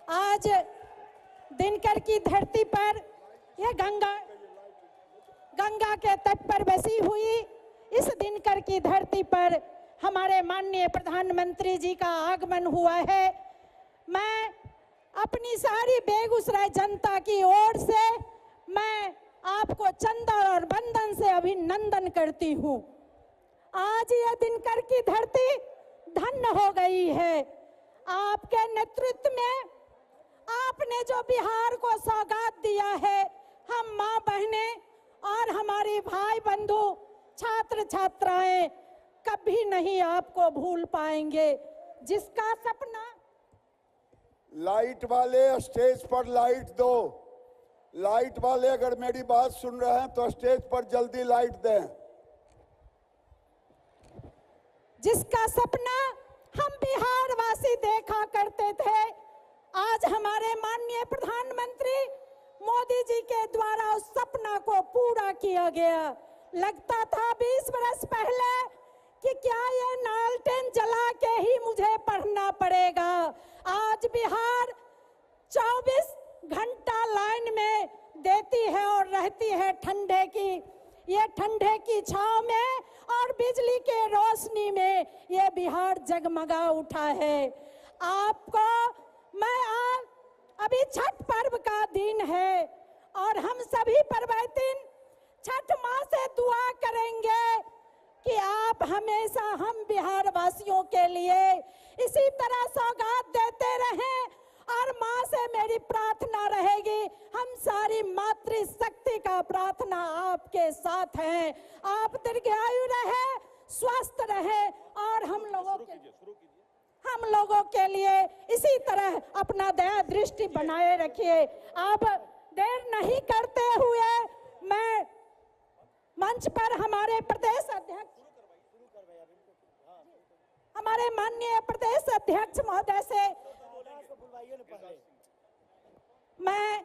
आज दिनकर की धरती पर यह गंगा के तट पर बसी हुई इस दिनकर की धरती पर हमारे माननीय प्रधानमंत्री जी का आगमन हुआ है। मैं अपनी सारी बेगूसराय जनता की ओर से मैं आपको चंदा और बंदन से अभिनंदन करती हूँ। आज यह दिनकर की धरती धन्य हो गई है। आपके नेतृत्व में आपने जो बिहार को सौगात दिया है, हम माँ बहनें और हमारे भाई बंधु छात्र छात्राएं कभी नहीं आपको भूल पाएंगे। जिसका सपना लाइट वाले स्टेज पर लाइट दो। लाइट वाले अगर मेरी बात सुन रहे हैं तो स्टेज पर जल्दी लाइट दें। जिसका सपना हम बिहार वासी देखा करते थे, आज हमारे माननीय प्रधानमंत्री मोदी जी के द्वारा उस सपना को पूरा किया गया। लगता था 20 वर्ष पहले कि क्या ये लालटेन जला के ही मुझे पढ़ना पड़ेगा। आज बिहार 24 घंटा लाइन में देती है और रहती है ठंडे की। ये ठंडे की छांव में और बिजली के रोशनी में ये बिहार जगमगा उठा है। आपको मैं अभी छठ पर्व का दिन है और हम सभी पर्वतीन छठ माँ से दुआ करेंगे कि आप हमेशा हम बिहार वासियों के लिए इसी तरह सौगात देते रहें। और माँ से मेरी प्रार्थना रहेगी, हम सारी मातृशक्ति का प्रार्थना आपके साथ है। आप दीर्घायु रहे, स्वस्थ रहे और हम लोगों के लिए इसी तरह अपना दया दृष्टि बनाए रखिए। अब देर नहीं करते हुए मैं मंच पर हमारे प्रदेश अध्यक्ष, हमारे माननीय प्रदेश अध्यक्ष महोदय से मैं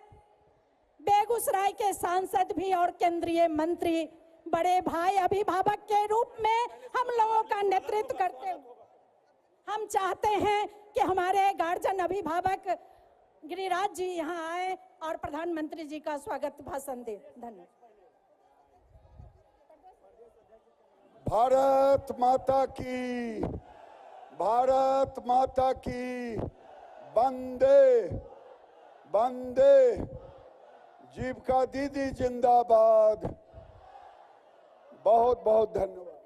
बेगूसराय के सांसद भी और केंद्रीय मंत्री बड़े भाई अभिभावक के रूप में हम लोगों का नेतृत्व करते हुए हम चाहते हैं कि हमारे गार्जियन अभिभावक गिरिराज जी यहाँ आए और प्रधानमंत्री जी का स्वागत भाषण दे। धन्यवाद। भारत माता की, भारत माता की, वंदे वंदे, जीविका दीदी जिंदाबाद। बहुत बहुत धन्यवाद।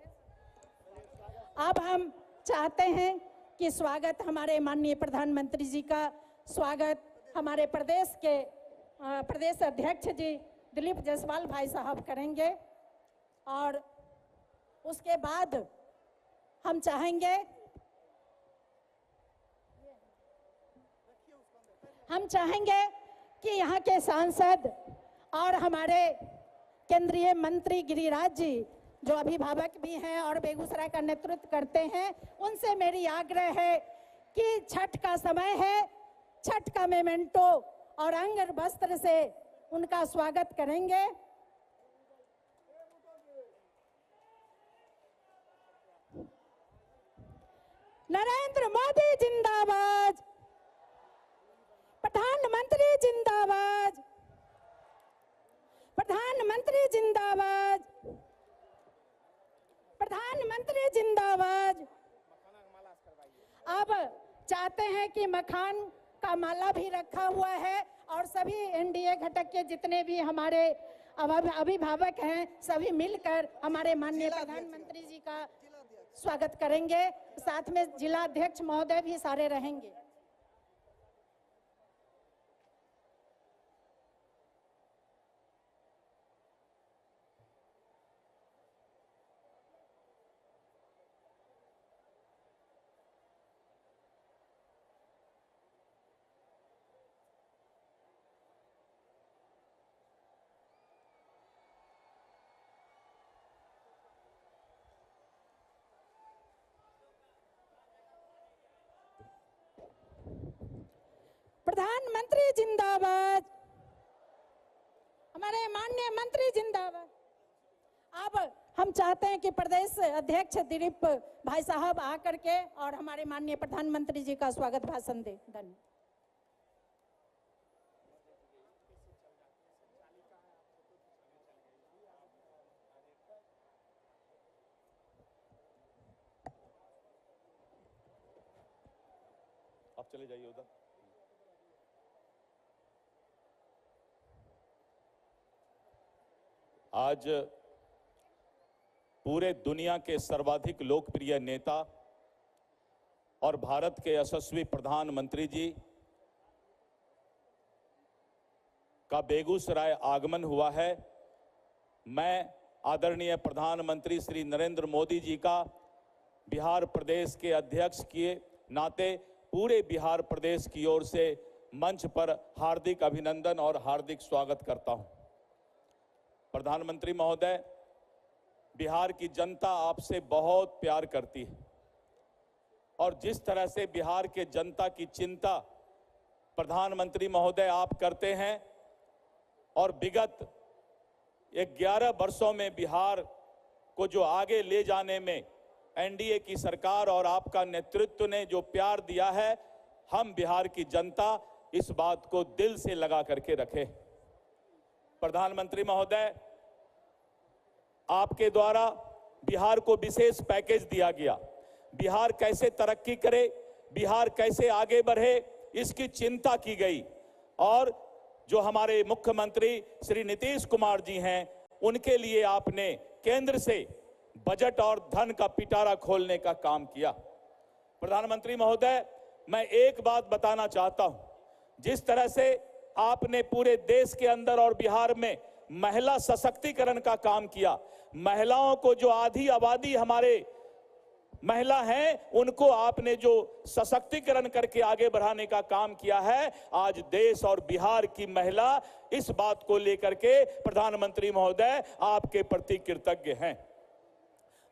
अब हम चाहते हैं कि स्वागत हमारे माननीय प्रधानमंत्री जी का स्वागत हमारे प्रदेश के प्रदेश अध्यक्ष जी दिलीप जायसवाल भाई साहब करेंगे। और उसके बाद हम चाहेंगे कि यहाँ के सांसद और हमारे केंद्रीय मंत्री गिरिराज जी जो अभिभावक भी हैं और बेगूसराय का नेतृत्व करते हैं, उनसे मेरी आग्रह है कि छठ का समय है, छठ का मेमेंटो और अंग वस्त्र से उनका स्वागत करेंगे। नरेंद्र मोदी जिंदाबाद, प्रधानमंत्री जिंदाबाद, प्रधानमंत्री जिंदाबाद, प्रधानमंत्री जिंदाबाद। अब चाहते हैं कि मखान का माला भी रखा हुआ है और सभी एनडीए घटक के जितने भी हमारे अभिभावक हैं सभी मिलकर हमारे माननीय प्रधानमंत्री जी का स्वागत करेंगे। साथ में जिला अध्यक्ष महोदय भी सारे रहेंगे। प्रधानमंत्री जिंदाबाद, हमारे माननीय मंत्री जिंदाबाद। अब हम चाहते हैं कि प्रदेश अध्यक्ष दिलीप भाई साहब आकर के और हमारे माननीय प्रधानमंत्री जी का स्वागत भाषण दे। धन्यवाद। चले जाइए उधर। आज पूरे दुनिया के सर्वाधिक लोकप्रिय नेता और भारत के यशस्वी प्रधानमंत्री जी का बेगूसराय आगमन हुआ है। मैं आदरणीय प्रधानमंत्री श्री नरेंद्र मोदी जी का बिहार प्रदेश के अध्यक्ष के नाते पूरे बिहार प्रदेश की ओर से मंच पर हार्दिक अभिनंदन और हार्दिक स्वागत करता हूं। प्रधानमंत्री महोदय, बिहार की जनता आपसे बहुत प्यार करती है और जिस तरह से बिहार के जनता की चिंता प्रधानमंत्री महोदय आप करते हैं और विगत 11 वर्षों में बिहार को जो आगे ले जाने में एनडीए की सरकार और आपका नेतृत्व ने जो प्यार दिया है, हम बिहार की जनता इस बात को दिल से लगा करके रखे। प्रधानमंत्री महोदय, आपके द्वारा बिहार को विशेष पैकेज दिया गया। बिहार कैसे तरक्की करे, बिहार कैसे आगे बढ़े, इसकी चिंता की गई और जो हमारे मुख्यमंत्री श्री नीतीश कुमार जी हैं, उनके लिए आपने केंद्र से बजट और धन का पिटारा खोलने का काम किया। प्रधानमंत्री महोदय, मैं एक बात बताना चाहता हूं, जिस तरह से आपने पूरे देश के अंदर और बिहार में महिला सशक्तिकरण का काम किया, महिलाओं को जो आधी आबादी हमारे महिला हैं, उनको आपने जो सशक्तिकरण करके आगे बढ़ाने का काम किया है, आज देश और बिहार की महिला इस बात को लेकर के प्रधानमंत्री महोदय आपके प्रति कृतज्ञ हैं।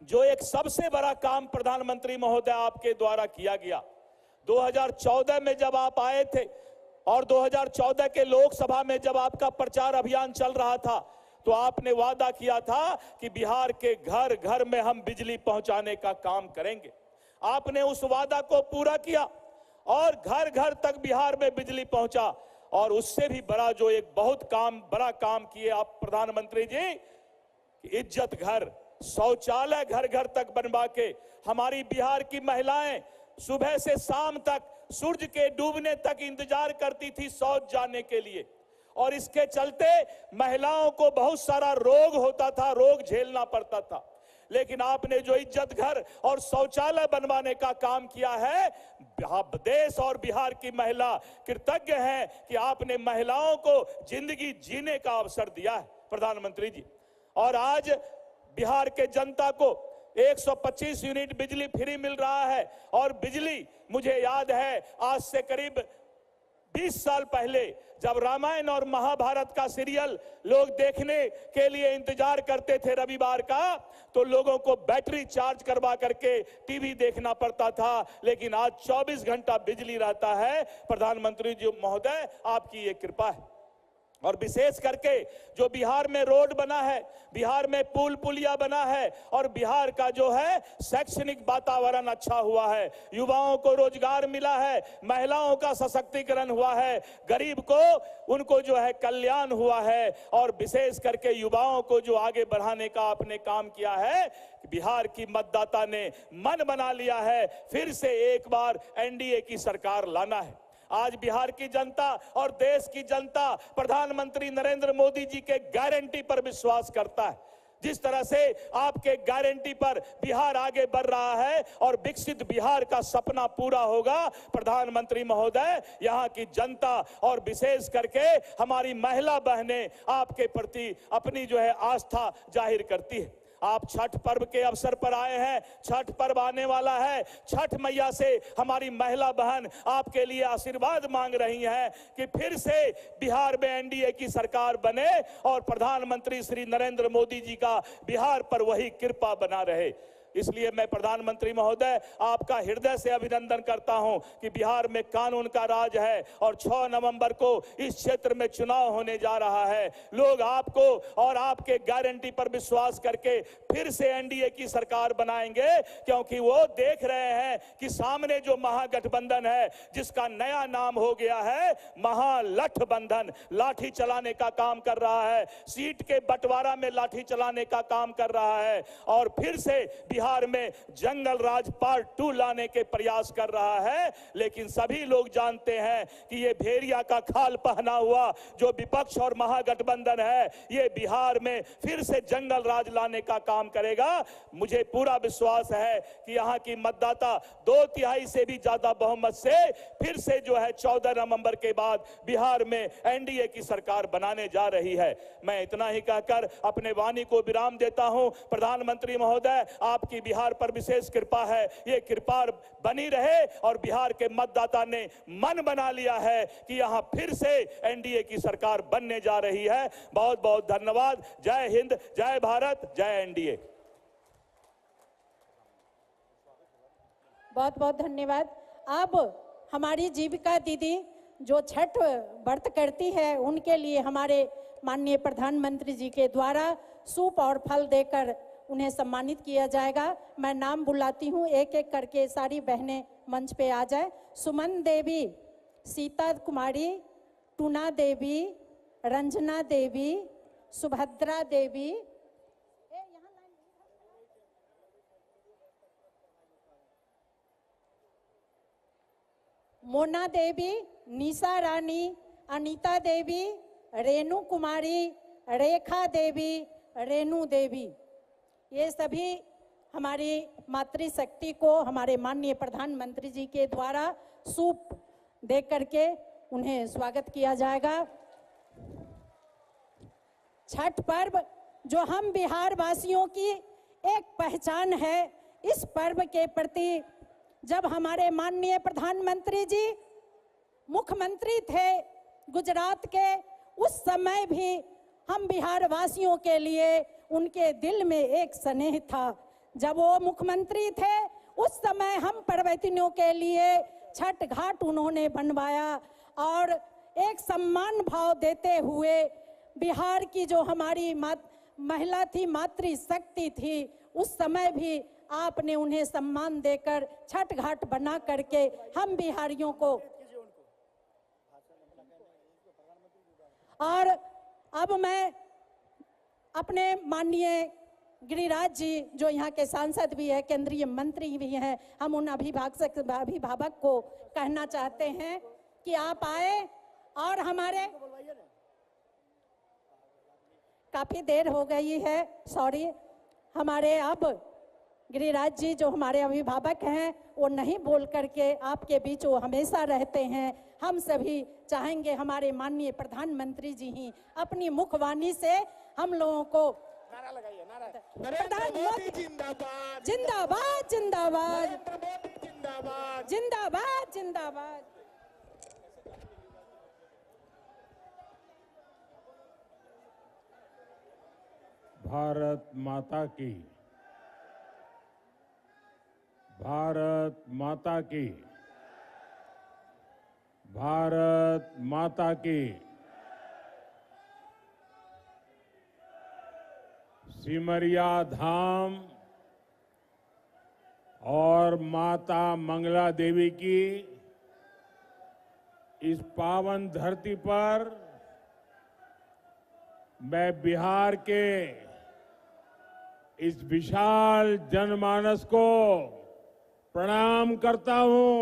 जो एक सबसे बड़ा काम प्रधानमंत्री महोदय आपके द्वारा किया गया, 2014 में जब आप आए थे और 2014 के लोकसभा में जब आपका प्रचार अभियान चल रहा था, तो आपने वादा किया था कि बिहार के घर घर में हम बिजली पहुंचाने का काम करेंगे। आपने उस वादा को पूरा किया और घर घर तक बिहार में बिजली पहुंचा। और उससे भी बड़ा जो एक बहुत बड़ा काम किए आप प्रधानमंत्री जी, इज्जत घर, शौचालय घर घर तक बनवा के हमारी बिहार की महिलाएं सुबह से शाम तक सूरज के डूबने तक इंतजार करती थी शौच जाने के लिए। और इसके चलते महिलाओं को बहुत सारा रोग होता था, रोग झेलना पड़ता था। लेकिन आपने जो इज्जत घर और शौचालय बनवाने का काम किया है, देश और बिहार की महिला कृतज्ञ हैं कि आपने महिलाओं को जिंदगी जीने का अवसर दिया है प्रधानमंत्री जी। और आज बिहार के जनता को 125 यूनिट बिजली फ्री मिल रहा है। और बिजली, मुझे याद है आज से करीब 20 साल पहले जब रामायण और महाभारत का सीरियल लोग देखने के लिए इंतजार करते थे रविवार का, तो लोगों को बैटरी चार्ज करवा करके टीवी देखना पड़ता था। लेकिन आज 24 घंटा बिजली रहता है। प्रधानमंत्री जी महोदय, आपकी ये कृपा है। और विशेष करके जो बिहार में रोड बना है, बिहार में पुल पुलिया बना है और बिहार का जो है शैक्षणिक वातावरण अच्छा हुआ है, युवाओं को रोजगार मिला है, महिलाओं का सशक्तिकरण हुआ है, गरीब को उनको जो है कल्याण हुआ है। और विशेष करके युवाओं को जो आगे बढ़ाने का आपने काम किया है, बिहार की मतदाता ने मन बना लिया है फिर से एक बार एनडीए की सरकार लाना है। आज बिहार की जनता और देश की जनता प्रधानमंत्री नरेंद्र मोदी जी के गारंटी पर विश्वास करता है। जिस तरह से आपके गारंटी पर बिहार आगे बढ़ रहा है और विकसित बिहार का सपना पूरा होगा, प्रधानमंत्री महोदय, यहाँ की जनता और विशेष करके हमारी महिला बहनें आपके प्रति अपनी जो है आस्था जाहिर करती है। आप छठ पर्व के अवसर पर आए हैं, छठ पर्व आने वाला है। छठ मैया से हमारी महिला बहन आपके लिए आशीर्वाद मांग रही हैं कि फिर से बिहार में एनडीए की सरकार बने और प्रधानमंत्री श्री नरेंद्र मोदी जी का बिहार पर वही कृपा बना रहे। इसलिए मैं प्रधानमंत्री महोदय आपका हृदय से अभिनंदन करता हूं कि बिहार में कानून का राज है और 6 नवंबर को इस क्षेत्र में चुनाव होने जा रहा है। लोग आपको और आपके गारंटी पर विश्वास करके फिर से एनडीए की सरकार बनाएंगे, क्योंकि वो देख रहे हैं कि सामने जो महागठबंधन है, जिसका नया नाम हो गया है महालठबंधन, लाठी चलाने का काम कर रहा है, सीट के बंटवारा में लाठी चलाने का काम कर रहा है। और फिर से बिहार में जंगल राज पार्ट 2 लाने के प्रयास कर रहा है। लेकिन सभी लोग जानते हैं कि ये भेड़िया का खाल पहना हुआ जो विपक्ष और महागठबंधन है, ये बिहार में फिर से जंगल राज लाने का काम करेगा। मुझे पूरा विश्वास है कि यहाँ की मतदाता 2/3 से भी ज्यादा बहुमत से फिर से जो है 14 नवंबर के बाद बिहार में एनडीए की सरकार बनाने जा रही है। मैं इतना ही कहकर अपने वाणी को विराम देता हूं। प्रधानमंत्री महोदय, आपकी बिहार पर विशेष कृपा है, ये कृपा बनी रहे और बिहार के मतदाता ने मन बना लिया है कि यहां फिर से एनडीए की सरकार बनने जा रही है। बहुत बहुत धन्यवाद। जय हिंद, जय भारत, जय एनडीए। बहुत बहुत धन्यवाद। अब हमारी जीविका दीदी जो छठ व्रत करती है, उनके लिए हमारे माननीय प्रधानमंत्री जी के द्वारा सूप और फल देकर उन्हें सम्मानित किया जाएगा। मैं नाम बुलाती हूँ, एक एक करके सारी बहनें मंच पे आ जाए। सुमन देवी, सीता कुमारी, टूना देवी, रंजना देवी, सुभद्रा देवी, मोना देवी, निशा रानी, अनीता देवी, रेणु कुमारी, रेखा देवी, रेणु देवी, ये सभी हमारी मातृशक्ति को हमारे माननीय प्रधानमंत्री जी के द्वारा सूप दे करके उन्हें स्वागत किया जाएगा। छठ पर्व जो हम बिहार वासियों की एक पहचान है, इस पर्व के प्रति जब हमारे माननीय प्रधानमंत्री जी मुख्यमंत्री थे गुजरात के, उस समय भी हम बिहार वासियों के लिए उनके दिल में एक स्नेह था। जब वो मुख्यमंत्री थे उस समय हम पर्वतियों के लिए छठ घाट उन्होंने बनवाया और एक सम्मान भाव देते हुए बिहार की जो हमारी महिला थी, मातृशक्ति थी, उस समय भी आपने उन्हें सम्मान देकर छठ घाट बना करके हम बिहारियों को। और अब मैं अपने माननीय गिरिराज जी जो यहाँ के सांसद भी है, केंद्रीय मंत्री भी हैं, हम उन अभिभावक को कहना चाहते हैं कि आप आए और हमारे काफी देर हो गई है, सॉरी, हमारे अब गिरिराज जी जो हमारे अभिभावक हैं वो नहीं बोल करके आपके बीच वो हमेशा रहते हैं। हम सभी चाहेंगे हमारे माननीय प्रधानमंत्री जी ही अपनी मुखवाणी से हम लोगों को नारा लगाइए, नारा। प्रधानमंत्री जिंदाबाद, जिंदाबाद जिंदाबाद जिंदाबाद, जिंदाबाद जिंदाबाद। भारत माता की, भारत माता की, भारत माता की। सिमरिया धाम और माता मंगला देवी की इस पावन धरती पर मैं बिहार के इस विशाल जनमानस को प्रणाम करता हूं।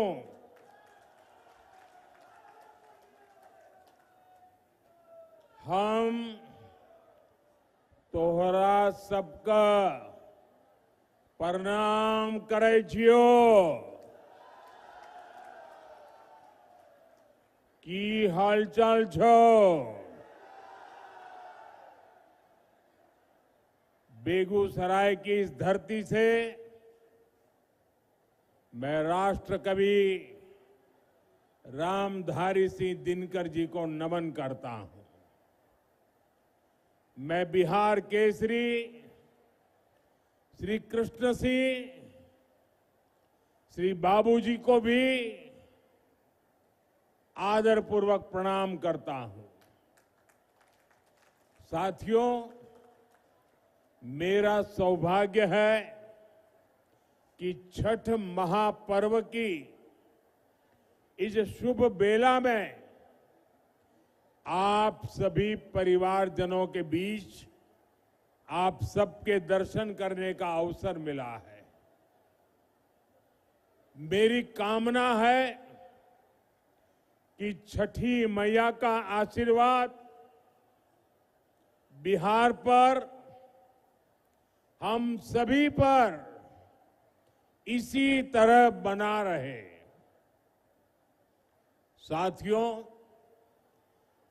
हम तोहरा सबका प्रणाम करे छियो। की हालचाल छो? बेगूसराय की इस धरती से मैं राष्ट्र कवि रामधारी सिंह दिनकर जी को नमन करता हूं। मैं बिहार केसरी श्री कृष्ण सिंह, श्री बाबूजी को भी आदरपूर्वक प्रणाम करता हूं। साथियों, मेरा सौभाग्य है कि छठ महापर्व की इस शुभ बेला में आप सभी परिवारजनों के बीच आप सबके दर्शन करने का अवसर मिला है। मेरी कामना है कि छठी मैया का आशीर्वाद बिहार पर, हम सभी पर इसी तरह बना रहे। साथियों,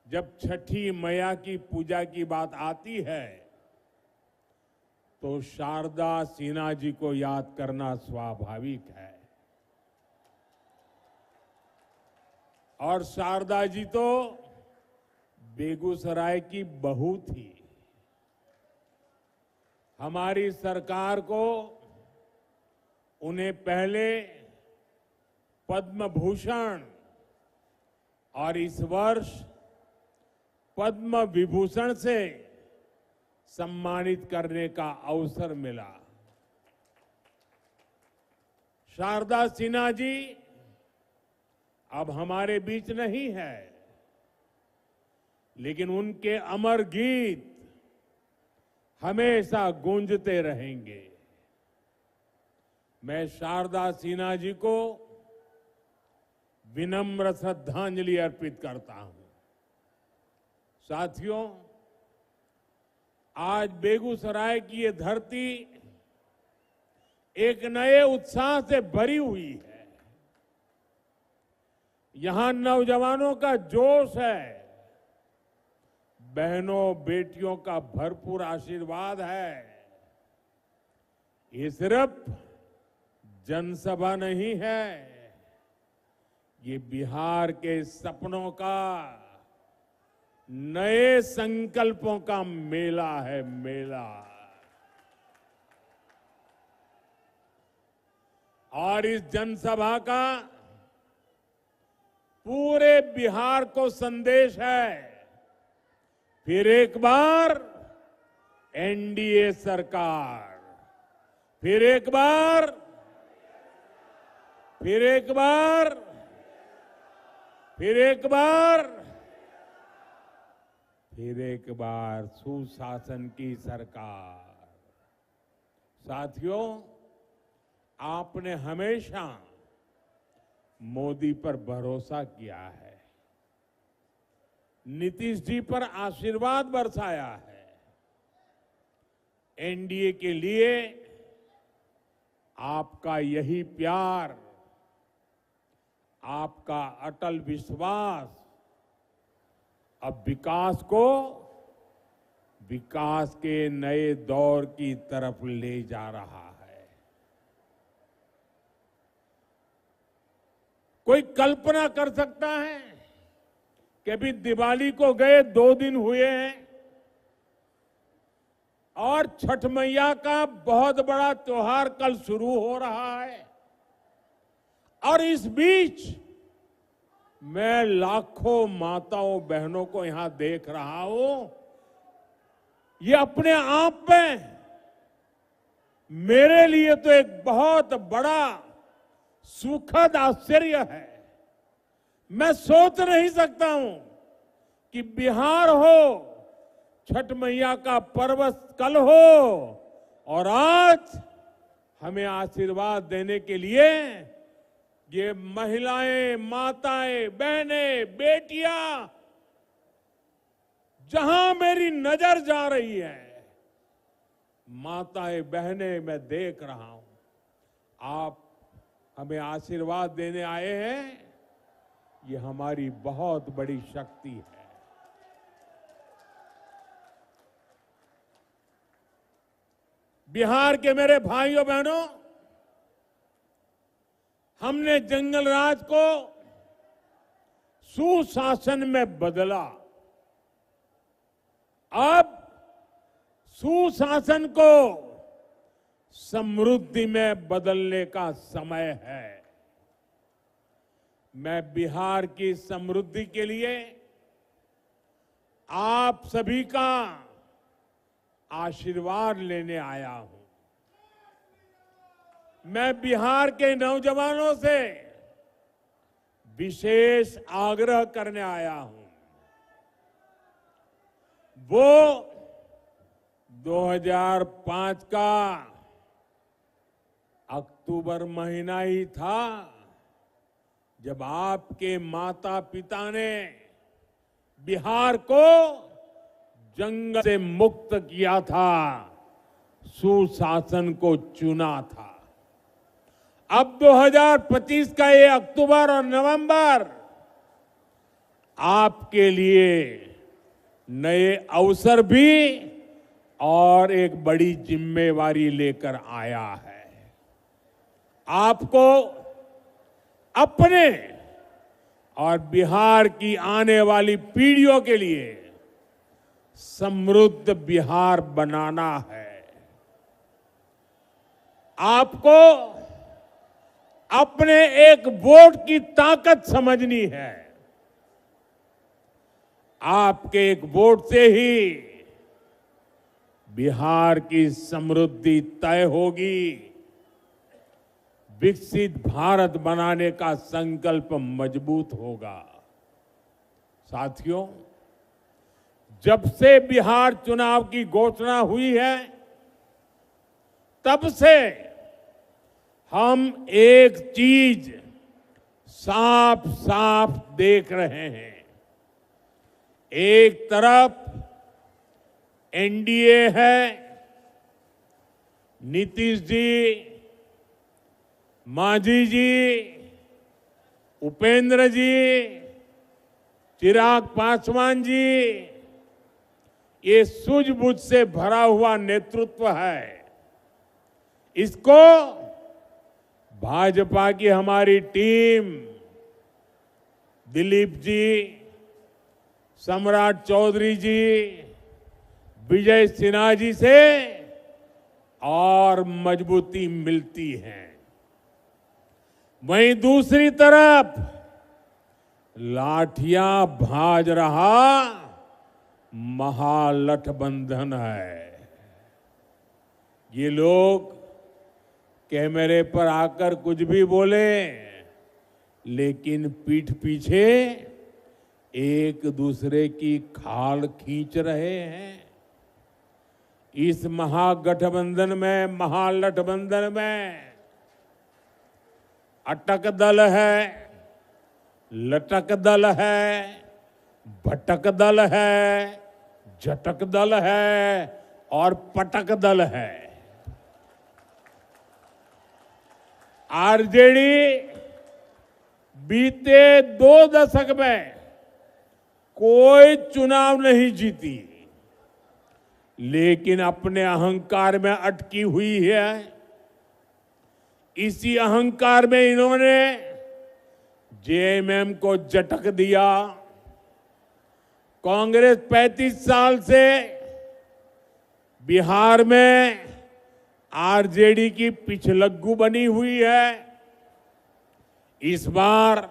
जब छठी मैया की पूजा की बात आती है तो शारदा सिन्हा जी को याद करना स्वाभाविक है। और शारदा जी तो बेगूसराय की बहू थी। हमारी सरकार को उन्हें पहले पद्म भूषण और इस वर्ष पद्म विभूषण से सम्मानित करने का अवसर मिला। शारदा सिन्हा जी अब हमारे बीच नहीं है, लेकिन उनके अमर गीत हमेशा गूंजते रहेंगे। मैं शारदा सिन्हा जी को विनम्र श्रद्धांजलि अर्पित करता हूं। साथियों, आज बेगूसराय की ये धरती एक नए उत्साह से भरी हुई है। यहां नौजवानों का जोश है, बहनों बेटियों का भरपूर आशीर्वाद है। ये सिर्फ जनसभा नहीं है, ये बिहार के सपनों का, नए संकल्पों का मेला है, मेला। और इस जनसभा का पूरे बिहार को संदेश है, फिर एक बार एनडीए सरकार, फिर एक बार, फिर एक बार, फिर एक बार, फिर एक बार सुशासन की सरकार। साथियों, आपने हमेशा मोदी पर भरोसा किया है, नीतीश जी पर आशीर्वाद बरसाया है। एनडीए के लिए आपका यही प्यार, आपका अटल विश्वास अब विकास को, विकास के नए दौर की तरफ ले जा रहा है। कोई कल्पना कर सकता है कि अभी दिवाली को गए 2 दिन हुए हैं और छठ मैया का बहुत बड़ा त्योहार कल शुरू हो रहा है, और इस बीच मैं लाखों माताओं बहनों को यहां देख रहा हूं। ये अपने आप में मेरे लिए तो एक बहुत बड़ा सुखद आश्चर्य है। मैं सोच नहीं सकता हूं कि बिहार हो, छठ मैया का पर्व कल हो, और आज हमें आशीर्वाद देने के लिए ये महिलाएं, माताएं, बहनें, बेटियां, जहां मेरी नजर जा रही है, माताएं बहनें मैं देख रहा हूं। आप हमें आशीर्वाद देने आए हैं, ये हमारी बहुत बड़ी शक्ति है। बिहार के मेरे भाइयों बहनों, हमने जंगल राज को सुशासन में बदला। अब सुशासन को समृद्धि में बदलने का समय है। मैं बिहार की समृद्धि के लिए आप सभी का आशीर्वाद लेने आया हूं। मैं बिहार के नौजवानों से विशेष आग्रह करने आया हूं। वो 2005 का अक्टूबर महीना ही था जब आपके माता पिता ने बिहार को जंगल से मुक्त किया था, सुशासन को चुना था। अब 2025 का ये अक्टूबर और नवंबर आपके लिए नए अवसर भी और एक बड़ी जिम्मेवारी लेकर आया है। आपको अपने और बिहार की आने वाली पीढ़ियों के लिए समृद्ध बिहार बनाना है। आपको अपने एक वोट की ताकत समझनी है। आपके एक वोट से ही बिहार की समृद्धि तय होगी। विकसित भारत बनाने का संकल्प मजबूत होगा। साथियों, जब से बिहार चुनाव की घोषणा हुई है, तब से हम एक चीज साफ साफ देख रहे हैं। एक तरफ एनडीए है, नीतीश जी, मांझी जी, उपेंद्र जी, चिराग पासवान जी, ये सूझबूझ से भरा हुआ नेतृत्व है। इसको भाजपा की हमारी टीम, दिलीप जी, सम्राट चौधरी जी, विजय सिन्हा जी से और मजबूती मिलती है। वहीं दूसरी तरफ लाठियां भाज रहा महागठबंधन है। ये लोग कैमरे पर आकर कुछ भी बोले, लेकिन पीठ पीछे एक दूसरे की खाल खींच रहे हैं। इस महागठबंधन में अटक दल है, लटक दल है, भटक दल है, झटक दल है और पटक दल है। आरजेडी बीते 2 दशक में कोई चुनाव नहीं जीती, लेकिन अपने अहंकार में अटकी हुई है। इसी अहंकार में इन्होंने जेएमएम को झटक दिया। कांग्रेस 35 साल से बिहार में आरजेडी की पिछलग्गू बनी हुई है। इस बार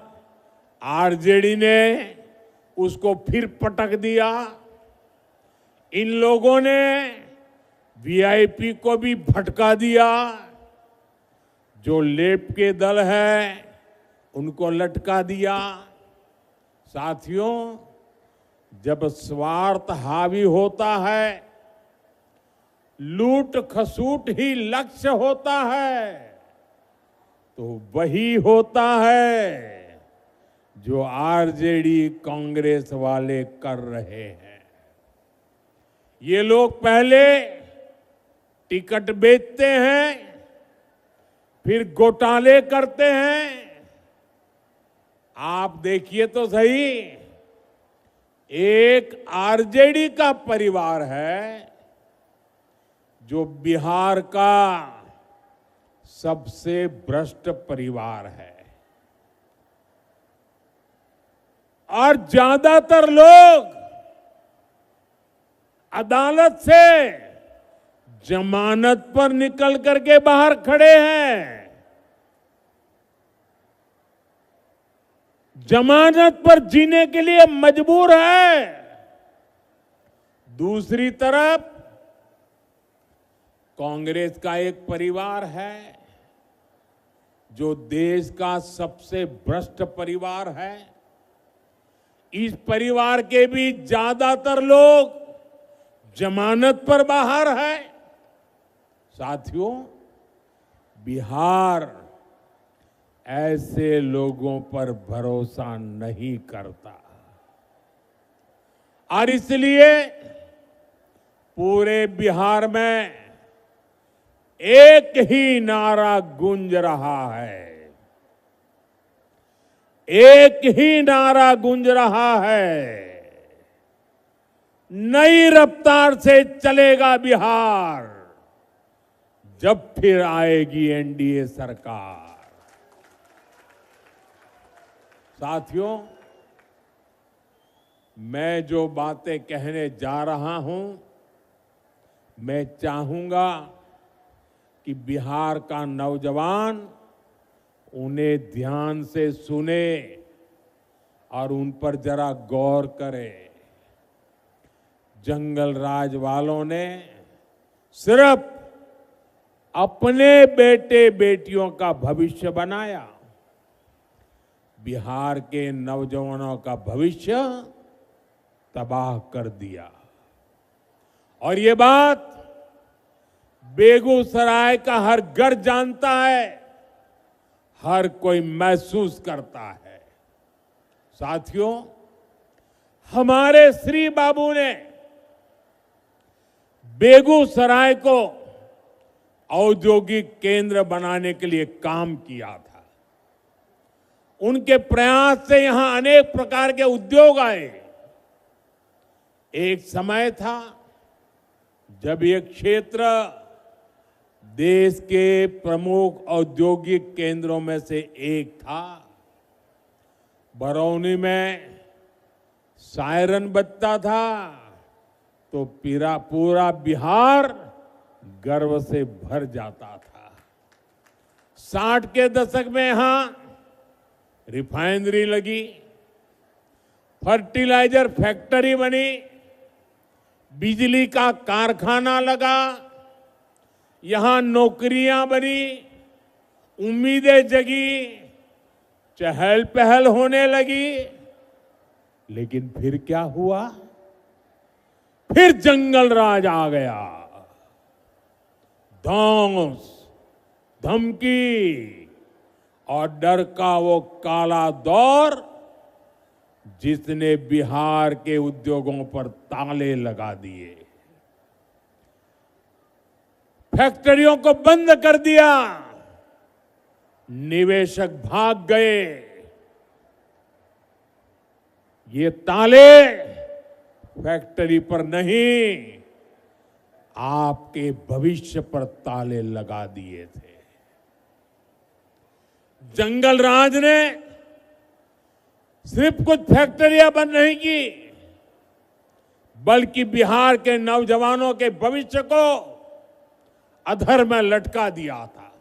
आरजेडी ने उसको फिर पटक दिया। इन लोगों ने वीआईपी को भी भटका दिया। जो लेप के दल है उनको लटका दिया। साथियों, जब स्वार्थ हावी होता है, लूट खसूट ही लक्ष्य होता है, तो वही होता है जो आरजेडी कांग्रेस वाले कर रहे हैं। ये लोग पहले टिकट बेचते हैं, फिर घोटाले करते हैं। आप देखिए तो सही, एक आरजेडी का परिवार है जो बिहार का सबसे भ्रष्ट परिवार है, और ज्यादातर लोग अदालत से जमानत पर निकल करके बाहर खड़े हैं। जमानत पर जीने के लिए मजबूर है। दूसरी तरफ कांग्रेस का एक परिवार है जो देश का सबसे भ्रष्ट परिवार है। इस परिवार के भी ज्यादातर लोग जमानत पर बाहर है। साथियों, बिहार ऐसे लोगों पर भरोसा नहीं करता और इसलिए पूरे बिहार में एक ही नारा गूंज रहा है, एक ही नारा गूंज रहा है, नई रफ्तार से चलेगा बिहार जब फिर आएगी एनडीए सरकार। साथियों, मैं जो बातें कहने जा रहा हूं, मैं चाहूंगा कि बिहार का नौजवान उन्हें ध्यान से सुने और उन पर जरा गौर करे। जंगल राज वालों ने सिर्फ अपने बेटे बेटियों का भविष्य बनाया, बिहार के नौजवानों का भविष्य तबाह कर दिया। और ये बात बेगूसराय का हर घर जानता है, हर कोई महसूस करता है। साथियों, हमारे श्री बाबू ने बेगूसराय को औद्योगिक केंद्र बनाने के लिए काम किया था। उनके प्रयास से यहां अनेक प्रकार के उद्योग आए। एक समय था जब ये क्षेत्र देश के प्रमुख औद्योगिक केंद्रों में से एक था। बरौनी में सायरन बजता था तो पूरा बिहार गर्व से भर जाता था। 60 के दशक में यहां रिफाइनरी लगी, फर्टिलाइजर फैक्ट्री बनी, बिजली का कारखाना लगा, यहां नौकरियां बनी, उम्मीदें जगी, चहल पहल होने लगी। लेकिन फिर क्या हुआ? फिर जंगल राज आ गया। धौंस, धमकी और डर का वो काला दौर जिसने बिहार के उद्योगों पर ताले लगा दिए, फैक्ट्रियों को बंद कर दिया, निवेशक भाग गए। ये ताले फैक्ट्री पर नहीं, आपके भविष्य पर ताले लगा दिए थे। जंगल राज ने सिर्फ कुछ फैक्ट्रियां बंद नहीं की, बल्कि बिहार के नौजवानों के भविष्य को अधर में लटका दिया था।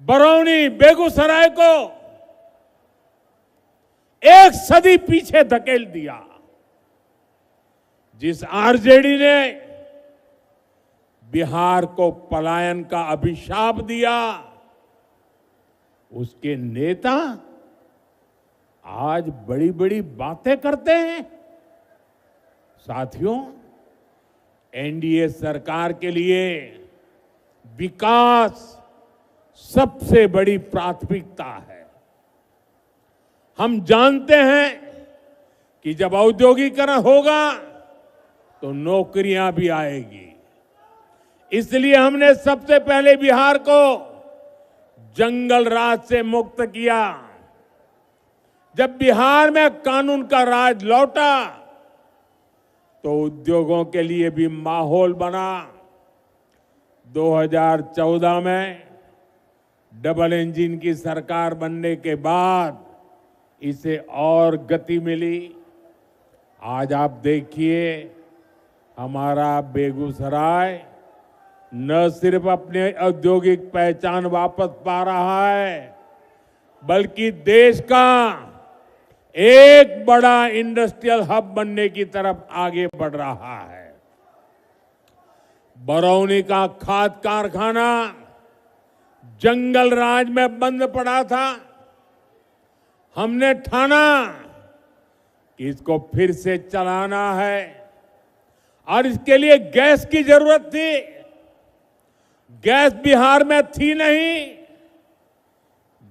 बरौनी, बेगूसराय को एक सदी पीछे धकेल दिया। जिस आरजेडी ने बिहार को पलायन का अभिशाप दिया, उसके नेता आज बड़ी बड़ी बातें करते हैं। साथियों, एनडीए सरकार के लिए विकास सबसे बड़ी प्राथमिकता है। हम जानते हैं कि जब औद्योगिकरण होगा तो नौकरियां भी आएगी। इसलिए हमने सबसे पहले बिहार को जंगल राज से मुक्त किया। जब बिहार में कानून का राज लौटा तो उद्योगों के लिए भी माहौल बना। 2014 में डबल इंजन की सरकार बनने के बाद इसे और गति मिली। आज आप देखिए, हमारा बेगूसराय न सिर्फ अपने औद्योगिक पहचान वापस पा रहा है, बल्कि देश का एक बड़ा इंडस्ट्रियल हब बनने की तरफ आगे बढ़ रहा है। बरौनी का खाद कारखाना जंगल राज में बंद पड़ा था। हमने ठाना कि इसको फिर से चलाना है और इसके लिए गैस की जरूरत थी। गैस बिहार में थी नहीं।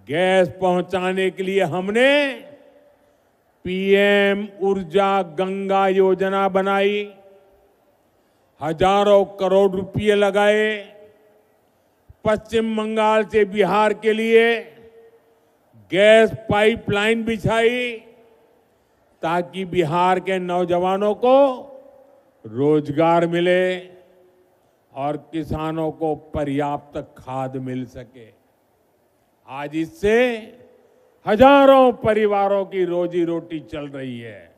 गैस पहुंचाने के लिए हमने पीएम ऊर्जा गंगा योजना बनाई, हजारों करोड़ रुपए लगाए, पश्चिम बंगाल से बिहार के लिए गैस पाइपलाइन बिछाई ताकि बिहार के नौजवानों को रोजगार मिले और किसानों को पर्याप्त खाद मिल सके। आज इससे हजारों परिवारों की रोजी रोटी चल रही है।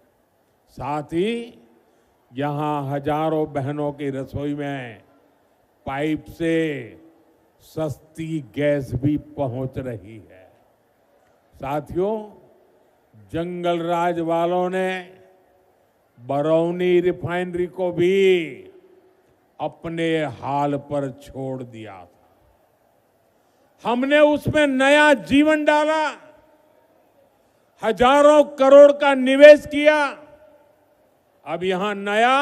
साथ ही यहां हजारों बहनों की रसोई में पाइप से सस्ती गैस भी पहुंच रही है। साथियों, जंगल राज वालों ने बरौनी रिफाइनरी को भी अपने हाल पर छोड़ दिया था। हमने उसमें नया जीवन डाला, हजारों करोड़ का निवेश किया। अब यहां नया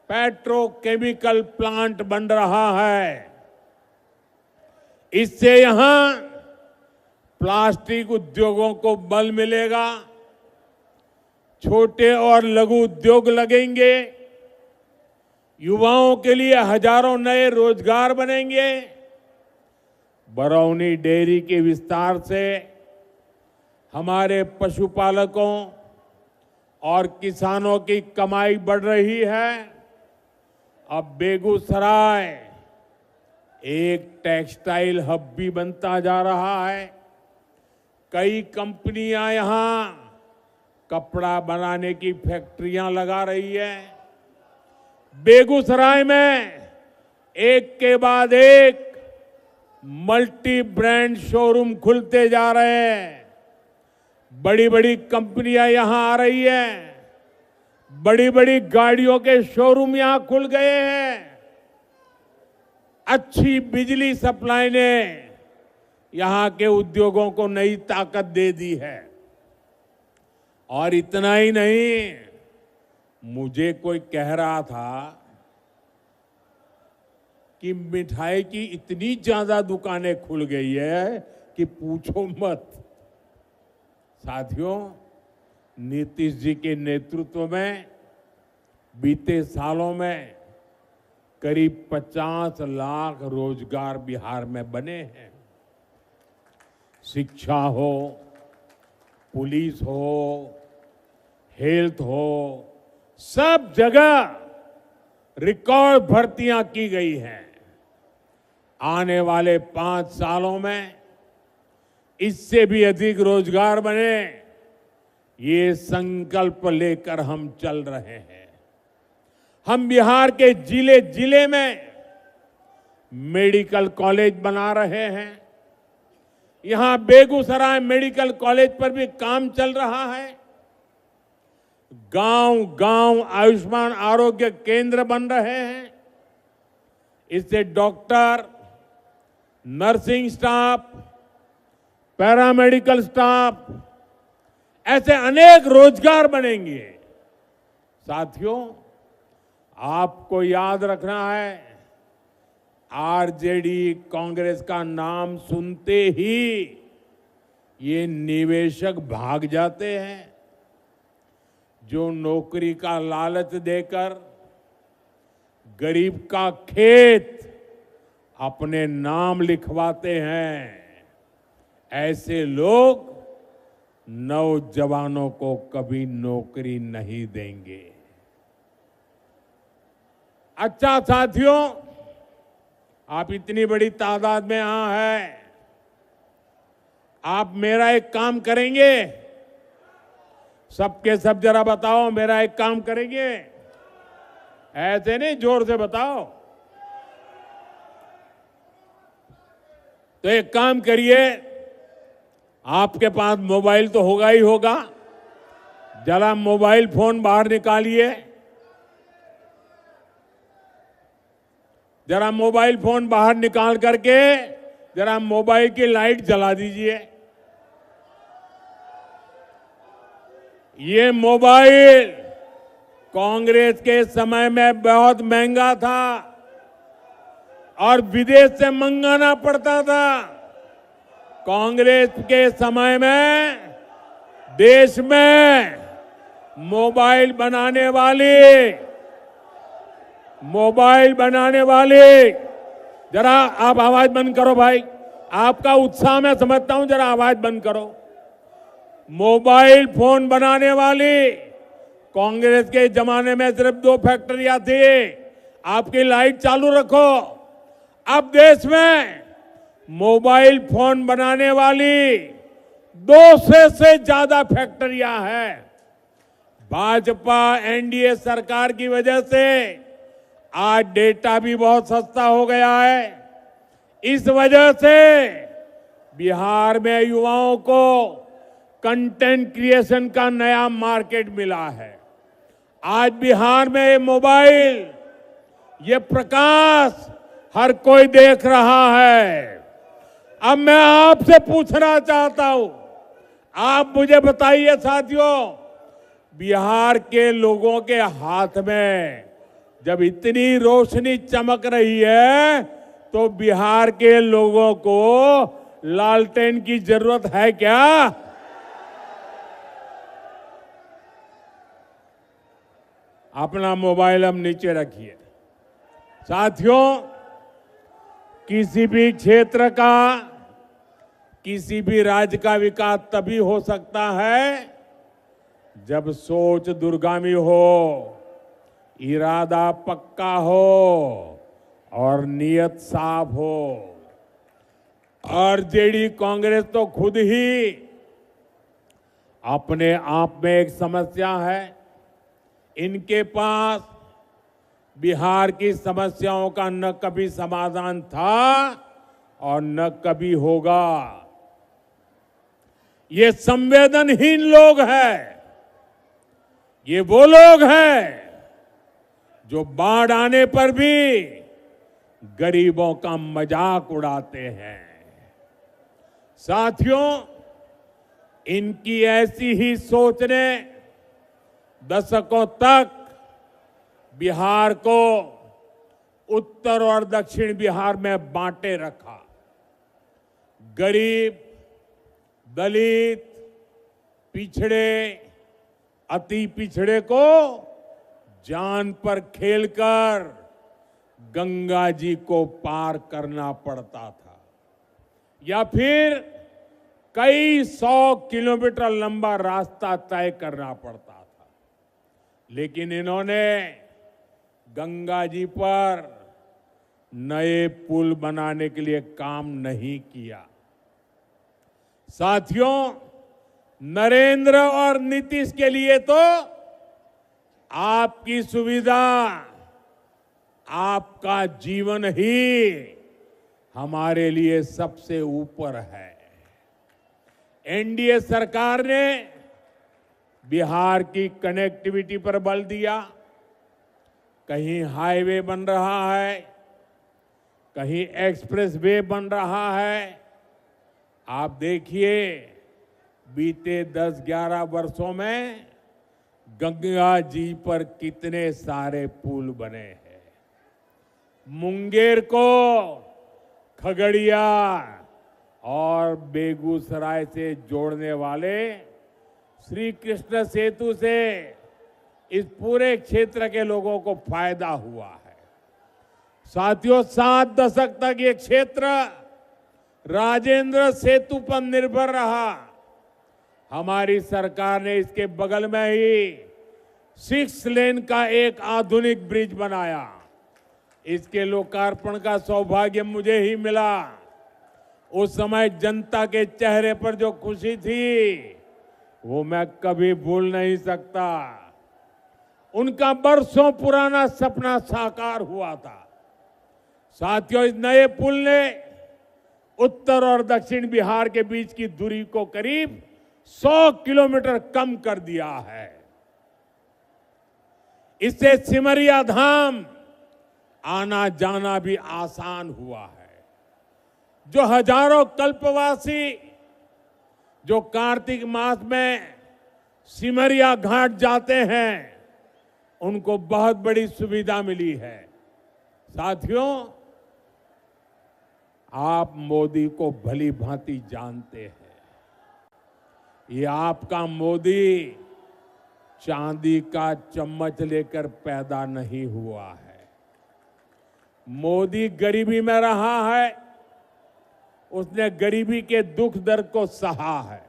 पेट्रोकेमिकल प्लांट बन रहा है। इससे यहां प्लास्टिक उद्योगों को बल मिलेगा, छोटे और लघु उद्योग लगेंगे, युवाओं के लिए हजारों नए रोजगार बनेंगे। बरौनी डेयरी के विस्तार से हमारे पशुपालकों और किसानों की कमाई बढ़ रही है। अब बेगूसराय एक टेक्सटाइल हब भी बनता जा रहा है। कई कंपनियां यहां कपड़ा बनाने की फैक्ट्रियां लगा रही है। बेगूसराय में एक के बाद एक मल्टी ब्रांड शोरूम खुलते जा रहे हैं। बड़ी बड़ी कंपनियां यहां आ रही है। बड़ी बड़ी गाड़ियों के शोरूम यहां खुल गए हैं। अच्छी बिजली सप्लाई ने यहां के उद्योगों को नई ताकत दे दी है। और इतना ही नहीं, मुझे कोई कह रहा था कि मिठाई की इतनी ज्यादा दुकानें खुल गई है कि पूछो मत। साथियों, नीतीश जी के नेतृत्व में बीते सालों में करीब 50 लाख रोजगार बिहार में बने हैं। शिक्षा हो, पुलिस हो, हेल्थ हो, सब जगह रिकॉर्ड भर्तियां की गई हैं। आने वाले 5 सालों में इससे भी अधिक रोजगार बने, ये संकल्प लेकर हम चल रहे हैं। हम बिहार के जिले जिले में मेडिकल कॉलेज बना रहे हैं। यहां बेगूसराय मेडिकल कॉलेज पर भी काम चल रहा है। गांव गांव आयुष्मान आरोग्य केंद्र बन रहे हैं। इससे doctor, nursing staff, paramedical staff, ऐसे अनेक रोजगार बनेंगे। साथियों, आपको याद रखना है, आरजेडी कांग्रेस का नाम सुनते ही ये निवेशक भाग जाते हैं। जो नौकरी का लालच देकर गरीब का खेत अपने नाम लिखवाते हैं, ऐसे लोग नौजवानों को कभी नौकरी नहीं देंगे। अच्छा साथियों, आप इतनी बड़ी तादाद में यहां हैं, आप मेरा एक काम करेंगे? सबके सब जरा बताओ, मेरा एक काम करेंगे? ऐसे नहीं, जोर से बताओ। तो एक काम करिए, आपके पास मोबाइल तो होगा ही होगा, जरा मोबाइल फोन बाहर निकालिए। जरा मोबाइल फोन बाहर निकाल करके जरा मोबाइल की लाइट जला दीजिए। ये मोबाइल कांग्रेस के समय में बहुत महंगा था। और विदेश से मंगाना पड़ता था। कांग्रेस के समय में देश में मोबाइल बनाने वाली जरा आप आवाज बंद करो भाई, आपका उत्साह मैं समझता हूं, जरा आवाज बंद करो। मोबाइल फोन बनाने वाली कांग्रेस के जमाने में सिर्फ 2 फैक्ट्रियां थी। आपकी लाइट चालू रखो। अब देश में मोबाइल फोन बनाने वाली 200 से ज्यादा फैक्ट्रियां हैं। भाजपा एनडीए सरकार की वजह से आज डेटा भी बहुत सस्ता हो गया है। इस वजह से बिहार में युवाओं को कंटेंट क्रिएशन का नया मार्केट मिला है। आज बिहार में ये मोबाइल, ये प्रकाश हर कोई देख रहा है। अब मैं आपसे पूछना चाहता हूं, आप मुझे बताइए साथियों, बिहार के लोगों के हाथ में जब इतनी रोशनी चमक रही है तो बिहार के लोगों को लालटेन की जरूरत है क्या? अपना मोबाइल अब नीचे रखिए। साथियों, किसी भी क्षेत्र का, किसी भी राज्य का विकास तभी हो सकता है जब सोच दूरगामी हो, इरादा पक्का हो और नीयत साफ हो। आरजेडी कांग्रेस तो खुद ही अपने आप में एक समस्या है। इनके पास बिहार की समस्याओं का न कभी समाधान था और न कभी होगा। ये संवेदनहीन लोग हैं। ये वो लोग हैं जो बाढ़ आने पर भी गरीबों का मजाक उड़ाते हैं। साथियों, इनकी ऐसी ही सोच ने दशकों तक बिहार को उत्तर और दक्षिण बिहार में बांटे रखा। गरीब, दलित, पिछड़े, अति पिछड़े को जान पर खेलकर गंगा जी को पार करना पड़ता था या फिर कई 100 किलोमीटर लंबा रास्ता तय करना पड़ता था। लेकिन इन्होंने गंगा जी पर नए पुल बनाने के लिए काम नहीं किया। साथियों, नरेंद्र और नीतीश के लिए तो आपकी सुविधा, आपका जीवन ही हमारे लिए सबसे ऊपर है। एनडीए सरकार ने बिहार की कनेक्टिविटी पर बल दिया। कहीं हाईवे बन रहा है, कहीं एक्सप्रेस वे बन रहा है। आप देखिए, बीते 10-11 वर्षों में गंगा जी पर कितने सारे पुल बने हैं। मुंगेर को खगड़िया और बेगूसराय से जोड़ने वाले श्री कृष्ण सेतु से इस पूरे क्षेत्र के लोगों को फायदा हुआ है। साथियों, 7 दशक तक ये क्षेत्र राजेंद्र सेतु पर निर्भर रहा। हमारी सरकार ने इसके बगल में ही 6 लेन का एक आधुनिक ब्रिज बनाया। इसके लोकार्पण का सौभाग्य मुझे ही मिला। उस समय जनता के चेहरे पर जो खुशी थी वो मैं कभी भूल नहीं सकता। उनका बरसों पुराना सपना साकार हुआ था। साथियों, इस नए पुल ने उत्तर और दक्षिण बिहार के बीच की दूरी को करीब 100 किलोमीटर कम कर दिया है। इससे सिमरिया धाम आना जाना भी आसान हुआ है। जो हजारों कल्पवासी जो कार्तिक मास में सिमरिया घाट जाते हैं, उनको बहुत बड़ी सुविधा मिली है। साथियों, आप मोदी को भली भांति जानते हैं। ये आपका मोदी चांदी का चम्मच लेकर पैदा नहीं हुआ है। मोदी गरीबी में रहा है, उसने गरीबी के दुख दर्द को सहा है,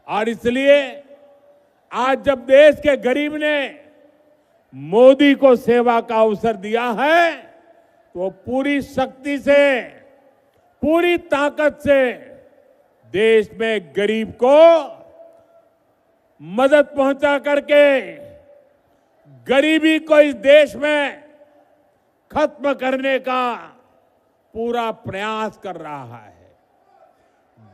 और इसलिए आज जब देश के गरीब ने मोदी को सेवा का अवसर दिया है तो वो पूरी शक्ति से, पूरी ताकत से देश में गरीब को मदद पहुंचा करके गरीबी को इस देश में खत्म करने का पूरा प्रयास कर रहा है।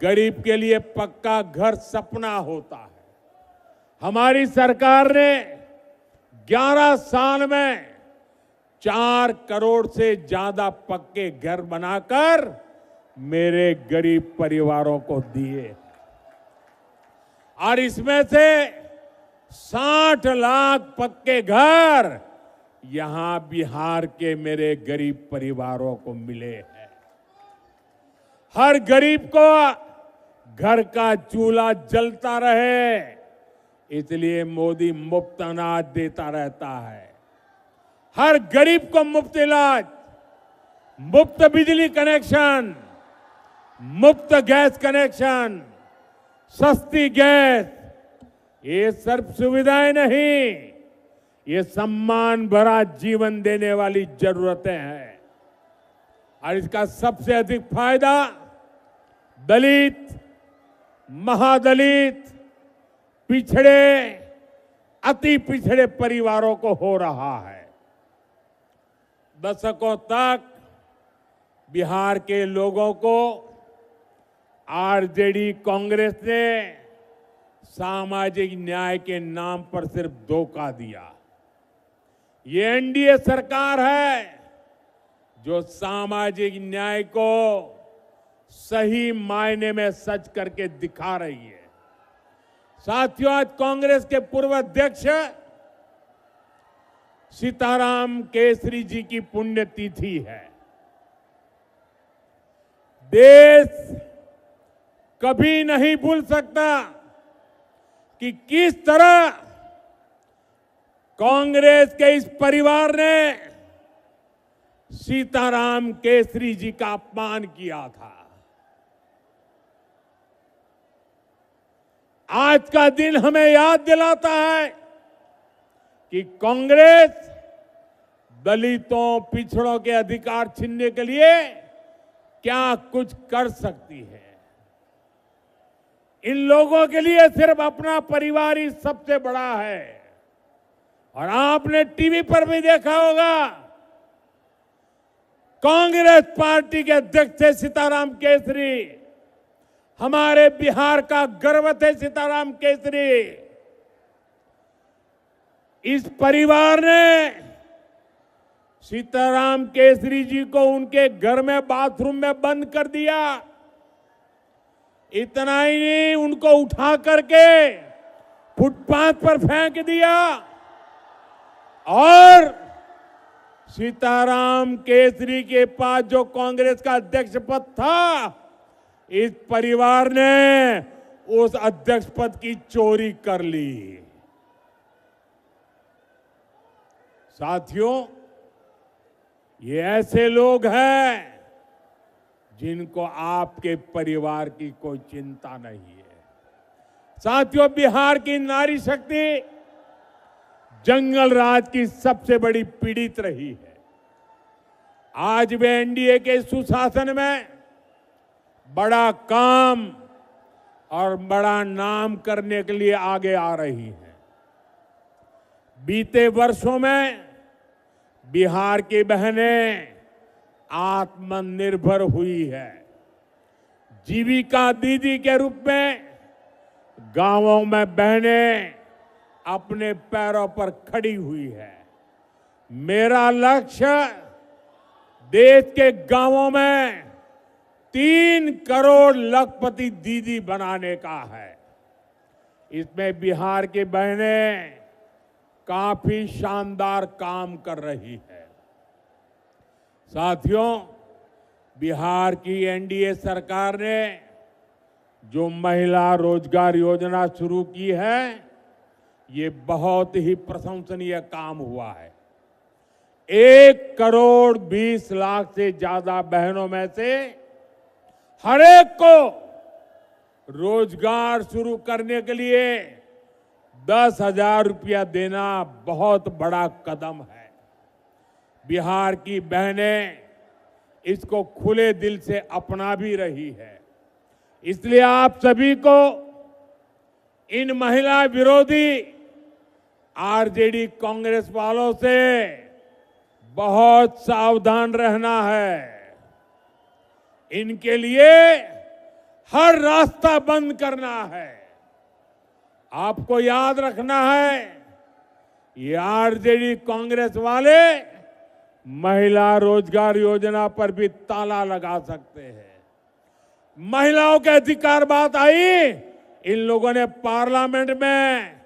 गरीब के लिए पक्का घर सपना होता है। हमारी सरकार ने 11 साल में 4 करोड़ से ज्यादा पक्के घर बनाकर मेरे गरीब परिवारों को दिए, और इसमें से 60 लाख पक्के घर यहां बिहार के मेरे गरीब परिवारों को मिले हैं। हर गरीब को घर का चूल्हा जलता रहे, इसलिए मोदी मुफ्त अनाज देता रहता है। हर गरीब को मुफ्त इलाज, मुफ्त बिजली कनेक्शन, मुफ्त गैस कनेक्शन, सस्ती गैस, ये सब सुविधाएं नहीं, ये सम्मान भरा जीवन देने वाली जरूरतें हैं। और इसका सबसे अधिक फायदा दलित, महादलित, पिछड़े, अति पिछड़े परिवारों को हो रहा है। दशकों तक बिहार के लोगों को आरजेडी कांग्रेस ने सामाजिक न्याय के नाम पर सिर्फ धोखा दिया। ये एनडीए सरकार है जो सामाजिक न्याय को सही मायने में सच करके दिखा रही है। साथियों, आज कांग्रेस के पूर्व अध्यक्ष सीताराम केसरी जी की पुण्यतिथि है। देश कभी नहीं भूल सकता कि किस तरह कांग्रेस के इस परिवार ने सीताराम केसरी जी का अपमान किया था। आज का दिन हमें याद दिलाता है कि कांग्रेस दलितों, पिछड़ों के अधिकार छीनने के लिए क्या कुछ कर सकती है। इन लोगों के लिए सिर्फ अपना परिवार ही सबसे बड़ा है। और आपने टीवी पर भी देखा होगा, कांग्रेस पार्टी के अध्यक्ष थे सीताराम केसरी, हमारे बिहार का गर्व थे सीताराम केसरी। इस परिवार ने सीताराम केसरी जी को उनके घर में बाथरूम में बंद कर दिया। इतना ही नहीं, उनको उठा करके फुटपाथ पर फेंक दिया, और सीताराम केसरी के पास जो कांग्रेस का अध्यक्ष पद था, इस परिवार ने उस अध्यक्ष पद की चोरी कर ली। साथियों, ये ऐसे लोग हैं जिनको आपके परिवार की कोई चिंता नहीं है। साथियों, बिहार की नारी शक्ति जंगल राज की सबसे बड़ी पीड़ित रही है। आज वे एनडीए के सुशासन में बड़ा काम और बड़ा नाम करने के लिए आगे आ रही है। बीते वर्षों में बिहार की बहनें आत्मनिर्भर हुई है। जीविका दीदी के रूप में गांवों में बहनें अपने पैरों पर खड़ी हुई है। मेरा लक्ष्य देश के गांवों में 3 करोड़ लखपति दीदी बनाने का है। इसमें बिहार की बहनें काफी शानदार काम कर रही है। साथियों, बिहार की एनडीए सरकार ने जो महिला रोजगार योजना शुरू की है, ये बहुत ही प्रशंसनीय काम हुआ है। 1,20,00,000 से ज्यादा बहनों में से हर एक को रोजगार शुरू करने के लिए 10,000 रुपया देना बहुत बड़ा कदम है। बिहार की बहनें इसको खुले दिल से अपना भी रही है। इसलिए आप सभी को इन महिला विरोधी आरजेडी कांग्रेस वालों से बहुत सावधान रहना है। इनके लिए हर रास्ता बंद करना है। आपको याद रखना है, ये आरजेडी कांग्रेस वाले महिला रोजगार योजना पर भी ताला लगा सकते हैं। महिलाओं के अधिकार बात आई, इन लोगों ने पार्लियामेंट में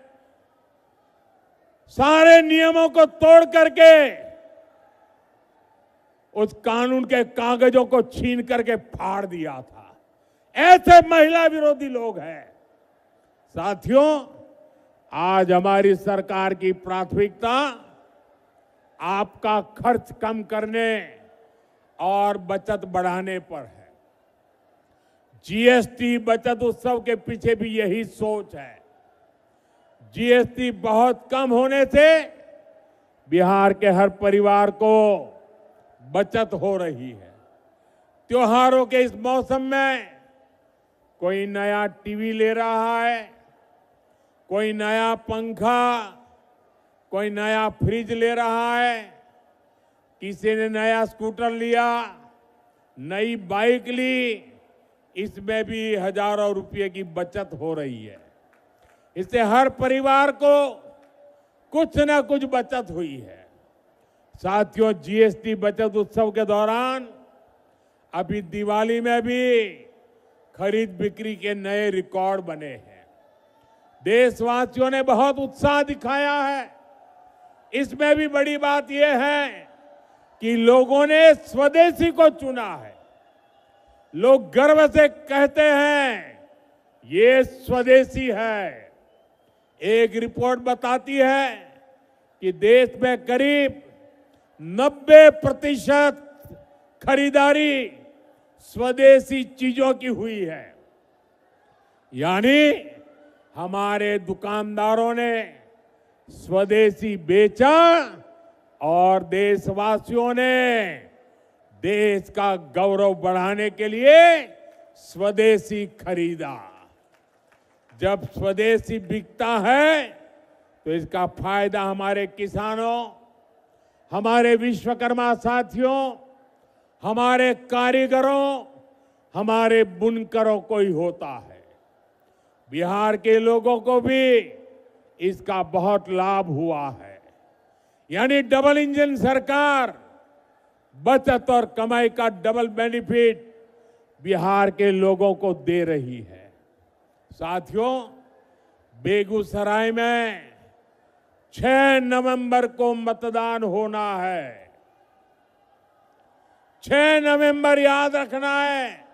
सारे नियमों को तोड़ करके उस कानून के कागजों को छीन करके फाड़ दिया था। ऐसे महिला विरोधी लोग हैं। साथियों, आज हमारी सरकार की प्राथमिकता आपका खर्च कम करने और बचत बढ़ाने पर है। जीएसटी बचत उत्सव के पीछे भी यही सोच है। जीएसटी बहुत कम होने से बिहार के हर परिवार को बचत हो रही है। त्योहारों के इस मौसम में कोई नया टीवी ले रहा है, कोई नया पंखा, कोई नया फ्रिज ले रहा है, किसी ने नया स्कूटर लिया, नई बाइक ली। इसमें भी हजारों रुपए की बचत हो रही है। इससे हर परिवार को कुछ ना कुछ बचत हुई है। साथियों, जीएसटी बचत उत्सव के दौरान अभी दिवाली में भी खरीद बिक्री के नए रिकॉर्ड बने हैं। देशवासियों ने बहुत उत्साह दिखाया है। इसमें भी बड़ी बात यह है कि लोगों ने स्वदेशी को चुना है। लोग गर्व से कहते हैं ये स्वदेशी है। एक रिपोर्ट बताती है कि देश में करीब 90% खरीदारी स्वदेशी चीजों की हुई है। यानी हमारे दुकानदारों ने स्वदेशी बेचा और देशवासियों ने देश का गौरव बढ़ाने के लिए स्वदेशी खरीदा। जब स्वदेशी बिकता है तो इसका फायदा हमारे किसानों, हमारे विश्वकर्मा साथियों, हमारे कारीगरों, हमारे बुनकरों को ही होता है। बिहार के लोगों को भी इसका बहुत लाभ हुआ है। यानी डबल इंजन सरकार बचत और कमाई का डबल बेनिफिट बिहार के लोगों को दे रही है। साथियों, बेगूसराय में 6 नवंबर को मतदान होना है। 6 नवंबर याद रखना है।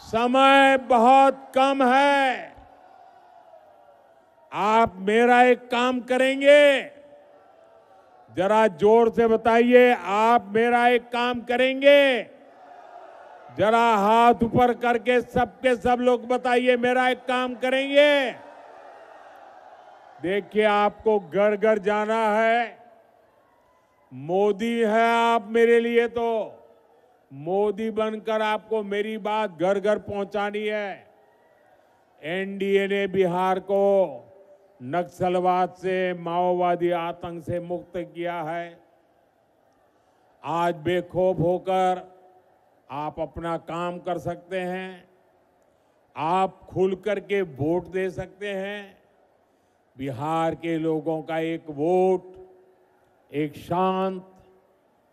समय बहुत कम है। आप मेरा एक काम करेंगे, जरा जोर से बताइए, आप मेरा एक काम करेंगे? जरा हाथ ऊपर करके सबके सब लोग बताइए, मेरा एक काम करेंगे? देखिए, आपको घर घर जाना है। मोदी है आप मेरे लिए, तो मोदी बनकर आपको मेरी बात घर घर पहुंचानी है। एनडीए ने बिहार को नक्सलवाद से, माओवादी आतंक से मुक्त किया है। आज बेखौफ होकर आप अपना काम कर सकते हैं। आप खुल करके वोट दे सकते हैं। बिहार के लोगों का एक वोट एक शांत,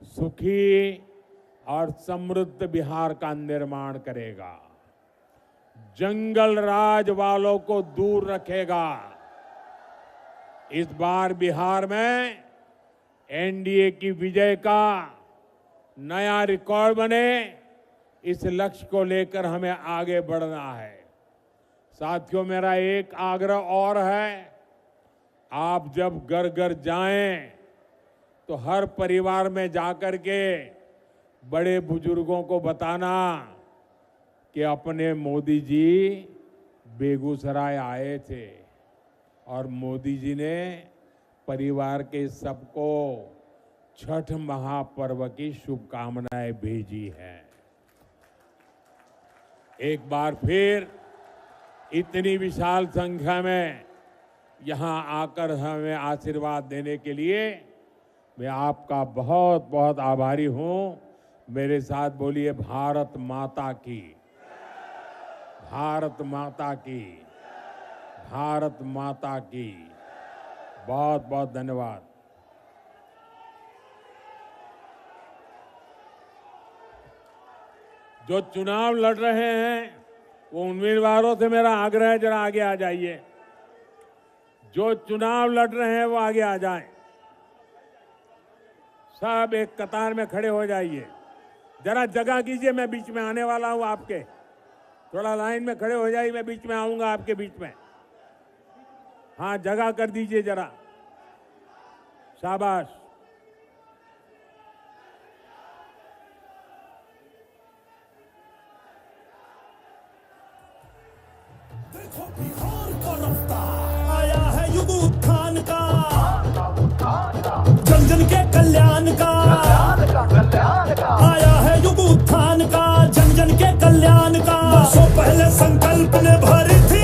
सुखी और समृद्ध बिहार का निर्माण करेगा। जंगल राज वालों को दूर रखेगा। इस बार बिहार में एनडीए की विजय का नया रिकॉर्ड बने, इस लक्ष्य को लेकर हमें आगे बढ़ना है। साथियों, मेरा एक आग्रह और है, आप जब घर घर जाएं तो हर परिवार में जाकर के बड़े बुजुर्गों को बताना कि अपने मोदी जी बेगूसराय आए थे और मोदी जी ने परिवार के सबको छठ महापर्व की शुभकामनाएं भेजी हैं। एक बार फिर इतनी विशाल संख्या में यहां आकर हमें आशीर्वाद देने के लिए मैं आपका बहुत बहुत आभारी हूं। मेरे साथ बोलिए भारत माता की, भारत माता की, भारत माता की। बहुत बहुत धन्यवाद। जो चुनाव लड़ रहे हैं वो उम्मीदवारों से मेरा आग्रह है, जरा आगे आ जाइए। जो चुनाव लड़ रहे हैं वो आगे आ जाएं। सब एक कतार में खड़े हो जाइए। जरा जगह कीजिए, मैं बीच में आने वाला हूं आपके। थोड़ा लाइन में खड़े हो जाइए, मैं बीच में आऊंगा आपके बीच में। हाँ, जगह कर दीजिए जरा। शाबाश। देखो बिहार का रफ्तार आया है युग उत्थान का, जन जन के कल्याण का। आया है युग उत्थान का, जन जन के कल्याण का। वर्षों पहले संकल्प ने भरी थी